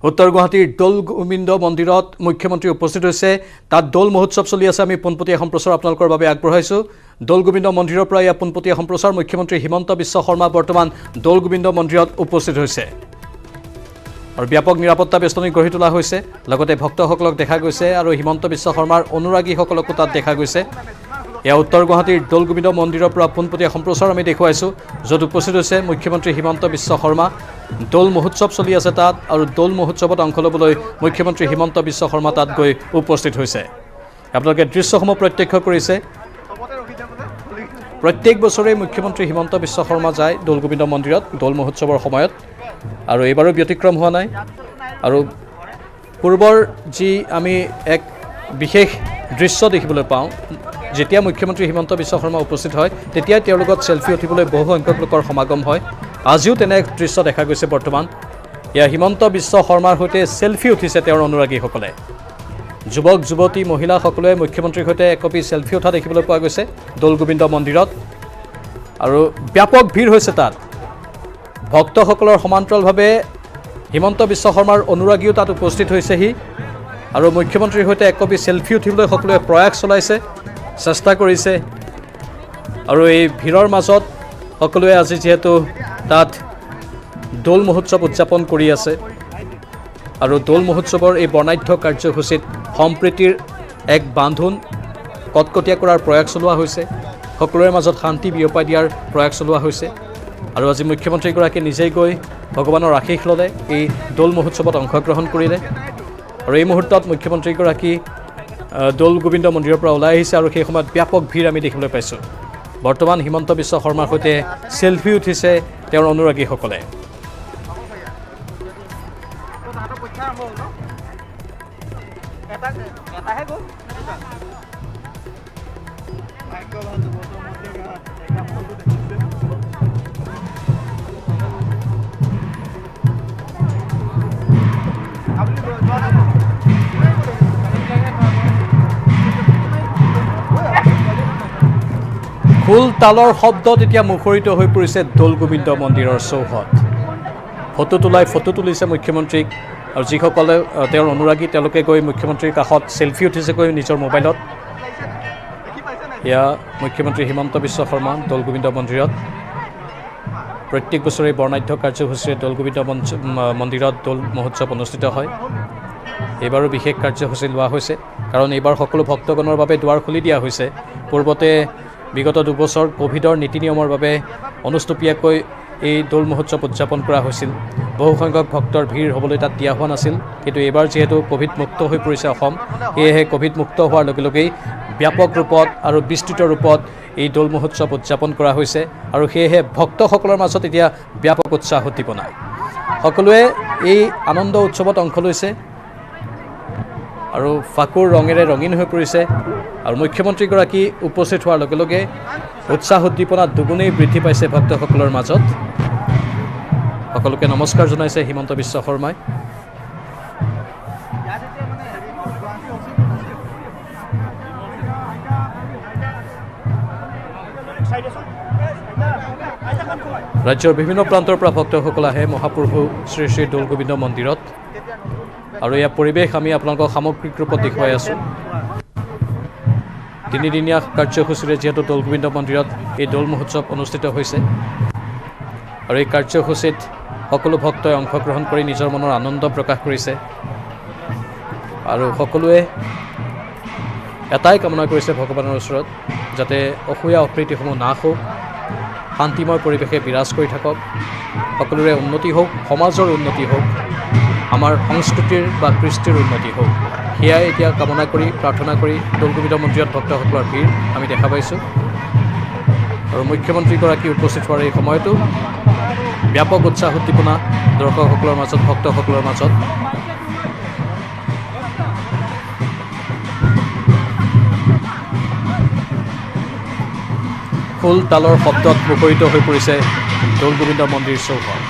উত্তৰ গুৱাহাটীৰ দৌল গোবিন্দ মন্দিৰত মুখ্যমন্ত্ৰী উপস্থিত হৈছে। তাত দৌল মহোৎসৱ চলি আছে। আমি পোনপটীয়া সম্প্ৰচাৰ আপোনালোকৰ বাবে আগবঢ়াইছোঁ। দৌল গোবিন্দ মন্দিৰৰ পৰা এয়া পোনপটীয়া সম্প্ৰচাৰ। মুখ্যমন্ত্ৰী হিমন্ত বিশ্ব শৰ্মা বৰ্তমান দৌল গোবিন্দ মন্দিৰত উপস্থিত হৈছে আৰু ব্যাপক নিৰাপত্তা বেষ্টনী গঢ়ি তোলা হৈছে। লগতে ভক্তসকলক দেখা গৈছে আৰু হিমন্ত বিশ্ব শৰ্মাৰ অনুৰাগীসকলকো তাত দেখা গৈছে। এয়া উত্তৰ গুৱাহাটীৰ দৌল গোবিন্দ মন্দিৰৰ পৰা পোনপটীয়া সম্প্ৰচাৰ আমি দেখুৱাইছোঁ, য'ত উপস্থিত হৈছে মুখ্যমন্ত্ৰী হিমন্ত বিশ্ব শৰ্মা। দৌল মহোৎসৱ চলি আছে তাত আৰু দৌল মহোৎসৱত অংশ ল'বলৈ মুখ্যমন্ত্ৰী হিমন্ত বিশ্ব শৰ্মা তাত গৈ উপস্থিত হৈছে। আপোনালোকে দৃশ্যসমূহ প্ৰত্যক্ষ কৰিছে। প্ৰত্যেক বছৰে মুখ্যমন্ত্ৰী হিমন্ত বিশ্ব শৰ্মা যায় দৌল গোবিন্দ মন্দিৰত দৌল মহোৎসৱৰ সময়ত, আৰু এইবাৰো ব্যতিক্ৰম হোৱা নাই। আৰু পূৰ্বৰ যি আমি এক বিশেষ দৃশ্য দেখিবলৈ পাওঁ, যেতিয়া মুখ্যমন্ত্ৰী হিমন্ত বিশ্ব শৰ্মা উপস্থিত হয় তেতিয়াই তেওঁৰ লগত চেলফি উঠিবলৈ বহু সংখ্যক লোকৰ সমাগম হয়। আজিও তেনে এক দৃশ্য দেখা গৈছে। বৰ্তমান এয়া হিমন্ত বিশ্ব শৰ্মাৰ সৈতে চেলফি উঠিছে তেওঁৰ অনুৰাগীসকলে। যুৱক যুৱতী মহিলা সকলোৱে মুখ্যমন্ত্ৰীৰ সৈতে একপি চেলফি উঠা দেখিবলৈ পোৱা গৈছে দৌল গোবিন্দ মন্দিৰত, আৰু ব্যাপক ভিৰ হৈছে তাত। ভক্তসকলৰ সমান্তৰালভাৱে হিমন্ত বিশ্ব শৰ্মাৰ অনুৰাগীও তাত উপস্থিত হৈছেহি আৰু মুখ্যমন্ত্ৰীৰ সৈতে একপি চেলফি উঠিবলৈ সকলোৱে প্ৰয়াস চলাইছে, চেষ্টা কৰিছে। আৰু এই ভিৰৰ মাজত সকলোৱে আজি যিহেতু তাত দৌল মহোৎসৱ উদযাপন কৰি আছে আৰু দৌল মহোৎসৱৰ এই বৰ্ণাঢ্য কাৰ্যসূচীত সম্প্ৰীতিৰ এক বান্ধোন কটকটীয়া কৰাৰ প্ৰয়াস চলোৱা হৈছে। সকলোৰে মাজত শান্তি বিয়পাই দিয়াৰ প্ৰয়াস চলোৱা হৈছে। আৰু আজি মুখ্যমন্ত্ৰীগৰাকীয়ে নিজেই গৈ ভগৱানৰ আশীষ ল'লে, এই দৌল মহোৎসৱত অংশগ্ৰহণ কৰিলে। আৰু এই মুহূৰ্তত মুখ্যমন্ত্ৰীগৰাকী দৌল গোবিন্দ মন্দিৰৰ পৰা ওলাই আহিছে আৰু সেই সময়ত ব্যাপক ভিৰ আমি দেখিবলৈ পাইছোঁ। বৰ্তমান হিমন্ত বিশ্ব শৰ্মাৰ সৈতে চেলফি উঠিছে তেওঁৰ অনুৰাগীসকলে। খোল তালৰ শব্দত এতিয়া মুখৰিত হৈ পৰিছে দৌল গোবিন্দ মন্দিৰৰ চৌহদ। ফটো তুলিছে মুখ্যমন্ত্ৰীক, আৰু যিসকলে তেওঁৰ অনুৰাগী তেওঁলোকে গৈ মুখ্যমন্ত্ৰীৰ কাষত চেলফি উঠিছেগৈ নিজৰ মোবাইলত। এয়া মুখ্যমন্ত্ৰী হিমন্ত বিশ্ব শৰ্মা দৌল গোবিন্দ মন্দিৰত। প্ৰত্যেক বছৰে বৰ্ণাঢ্য কাৰ্যসূচীৰে দৌল গোবিন্দ মন্দিৰত দৌল মহোৎসৱ অনুষ্ঠিত হয়। এইবাৰো বিশেষ কাৰ্যসূচী লোৱা হৈছে, কাৰণ এইবাৰ সকলো ভক্তগণৰ বাবে দুৱাৰ খুলি দিয়া হৈছে। পূৰ্বতে বিগত দুবছৰ ক'ভিডৰ নীতি নিয়মৰ বাবে অনুষ্টুপীয়াকৈ এই দৌল মহোৎসৱ উদযাপন কৰা হৈছিল। বহু সংখ্যক ভক্তৰ ভিৰ হ'বলৈ তাত দিয়া হোৱা নাছিল। কিন্তু এইবাৰ যিহেতু ক'ভিড মুক্ত হৈ পৰিছে অসম, সেয়েহে ক'ভিড মুক্ত হোৱাৰ লগে লগেই ব্যাপক ৰূপত আৰু বিস্তৃত ৰূপত এই দৌল মহোৎসৱ উদযাপন কৰা হৈছে। আৰু সেয়েহে ভক্তসকলৰ মাজত এতিয়া ব্যাপক উৎসাহ উদ্দীপনা। সকলোৱে এই আনন্দ উৎসৱত অংশ লৈছে আৰু ফাকুৰ ৰঙেৰে ৰঙীন হৈ পৰিছে। আৰু মুখ্যমন্ত্ৰীগৰাকী উপস্থিত হোৱাৰ লগে লগে উৎসাহ উদ্দীপনা দুগুণেই বৃদ্ধি পাইছে ভক্তসকলৰ মাজত। সকলোকে নমস্কাৰ জনাইছে হিমন্ত বিশ্ব শৰ্মাই। ৰাজ্যৰ বিভিন্ন প্ৰান্তৰ পৰা ভক্তসকল আহে মহাপ্ৰভু শ্ৰী শ্ৰী দৌল গোবিন্দ মন্দিৰত, আৰু ইয়াৰ পৰিৱেশ আমি আপোনালোকক সামগ্ৰিক ৰূপত দেখুৱাই আছোঁ। তিনিদিনীয়া কাৰ্যসূচীৰে যিহেতু দৌল গোবিন্দ মন্দিৰত এই দৌল মহোৎসৱ অনুষ্ঠিত হৈছে, আৰু এই কাৰ্যসূচীত সকলো ভক্তই অংশগ্ৰহণ কৰি নিজৰ মনৰ আনন্দ প্ৰকাশ কৰিছে। আৰু সকলোৱে এটাই কামনা কৰিছে ভগৱানৰ ওচৰত, যাতে অসূয়া অপ্ৰীতিসমূহ নাশ হওক, শান্তিময় পৰিৱেশে বিৰাজ কৰি থাকক, সকলোৰে উন্নতি হওক, সমাজৰ উন্নতি হওক, আমাৰ সংস্কৃতিৰ বা কৃষ্টিৰ উন্নতি হওক। সেয়াই এতিয়া কামনা কৰি প্ৰাৰ্থনা কৰি দৌল গোবিন্দ মন্দিৰত ভক্তসকলৰ ভিৰ আমি দেখা পাইছোঁ। আৰু মুখ্যমন্ত্ৰীগৰাকী উপস্থিত হোৱাৰ এই সময়তো ব্যাপক উৎসাহ উদ্দীপনা দৰ্শকসকলৰ মাজত, ভক্তসকলৰ মাজত। খোল তালৰ শব্দত মুখৰিত হৈ পৰিছে দৌল গোবিন্দ মন্দিৰ চৌহদ।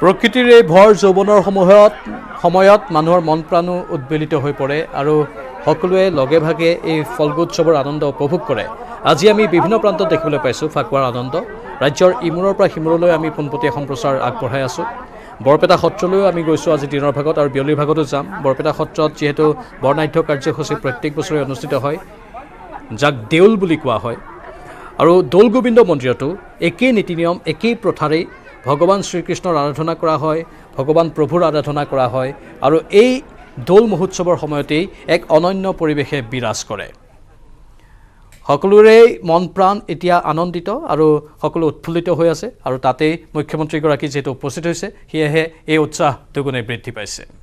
প্ৰকৃতিৰ এই ভৰ যৌৱনৰ সময়ত মানুহৰ মন প্ৰাণো উদ্বেলিত হৈ পৰে আৰু সকলোৱে লগে ভাগে এই ফল্গু উৎসৱৰ আনন্দ উপভোগ কৰে। আজি আমি বিভিন্ন প্ৰান্তত দেখিবলৈ পাইছোঁ ফাকুৱাৰ আনন্দ। ৰাজ্যৰ ইমূৰৰ পৰা সিমূৰলৈ আমি পোনপটীয়া সম্প্ৰচাৰ আগবঢ়াই আছোঁ। বৰপেটা সত্ৰলৈও আমি গৈছোঁ আজি দিনৰ ভাগত আৰু বিয়লিৰ ভাগতো যাম। বৰপেটা সত্ৰত যিহেতু বৰ্ণাঢ্য কাৰ্যসূচী প্ৰত্যেক বছৰে অনুষ্ঠিত হয়, যাক দেউল বুলি কোৱা হয়, আৰু দৌল গোবিন্দ মন্দিৰতো একেই নীতি নিয়ম একেই প্ৰথাৰেই ভগৱান শ্ৰীকৃষ্ণৰ আৰাধনা কৰা হয়, ভগৱান প্ৰভুৰ আৰাধনা কৰা হয় আৰু এই দৌল মহোৎসৱৰ সময়তেই এক অনন্য পৰিৱেশে বিৰাজ কৰে। সকলোৰে মন প্ৰাণ এতিয়া আনন্দিত আৰু সকলো উৎফুল্লিত হৈ আছে আৰু তাতেই মুখ্যমন্ত্ৰীগৰাকী যিহেতু উপস্থিত হৈছে, সেয়েহে এই উৎসাহ দুগুণে বৃদ্ধি পাইছে।